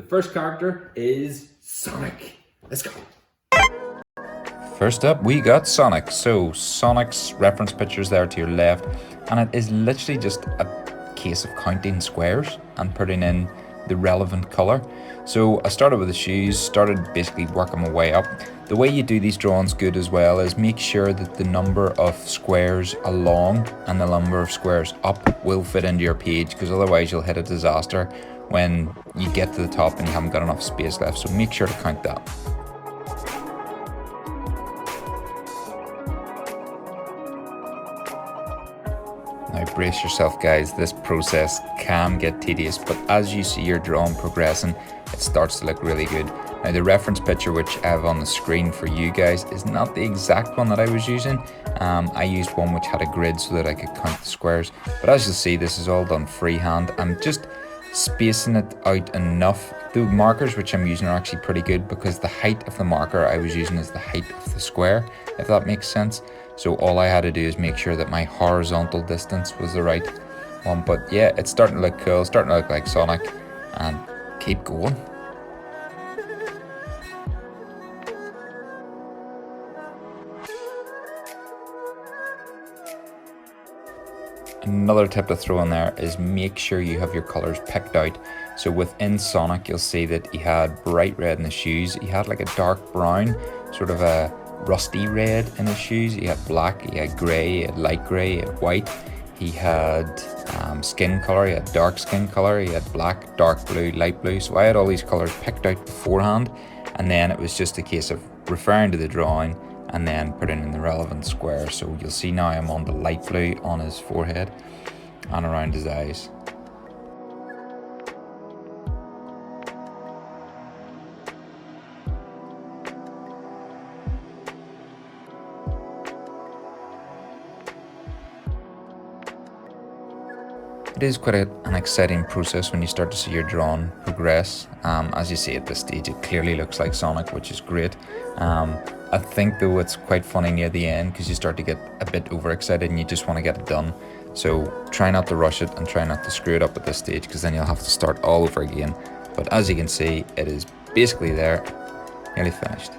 The first character is Sonic. Let's go. First up, we got Sonic. So Sonic's reference picture is there to your left, and it is literally just a case of counting squares and putting in the relevant color. So I started with the shoes, started basically working my way up. The way you do these drawings good as well is make sure that the number of squares along and the number of squares up will fit into your page, because otherwise you'll hit a disaster when you get to the top and you haven't got enough space left. So make sure to count that. Now brace yourself guys, this process can get tedious, but as you see your drawing progressing, it starts to look really good. Now the reference picture which I have on the screen for you guys is not the exact one that I was using. I used one which had a grid so that I could count the squares, but as you'll see, this is all done freehand. I'm just spacing it out enough. The markers which I'm using are actually pretty good, because the height of the marker I was using is the height of the square, if that makes sense. So all I had to do is make sure that my horizontal distance was the right one. But yeah, it's starting to look cool, starting to look like Sonic, and keep going. Another tip to throw in there is make sure you have your colors picked out. So within Sonic, you'll see that he had bright red in the shoes. He had like a dark brown, sort of a rusty red in his shoes. He had black, he had grey, he had light grey, he had white. He had skin colour, he had dark skin colour, he had black, dark blue, light blue. So I had all these colours picked out beforehand, and then it was just a case of referring to the drawing and then putting in the relevant square. So you'll see now I'm on the light blue on his forehead and around his eyes. It is quite an exciting process when you start to see your drawing progress. As you see at this stage, it clearly looks like Sonic, which is great. I think though it's quite funny near the end, because you start to get a bit overexcited and you just want to get it done. So try not to rush it and try not to screw it up at this stage, because then you'll have to start all over again. But as you can see, it is basically there, nearly finished.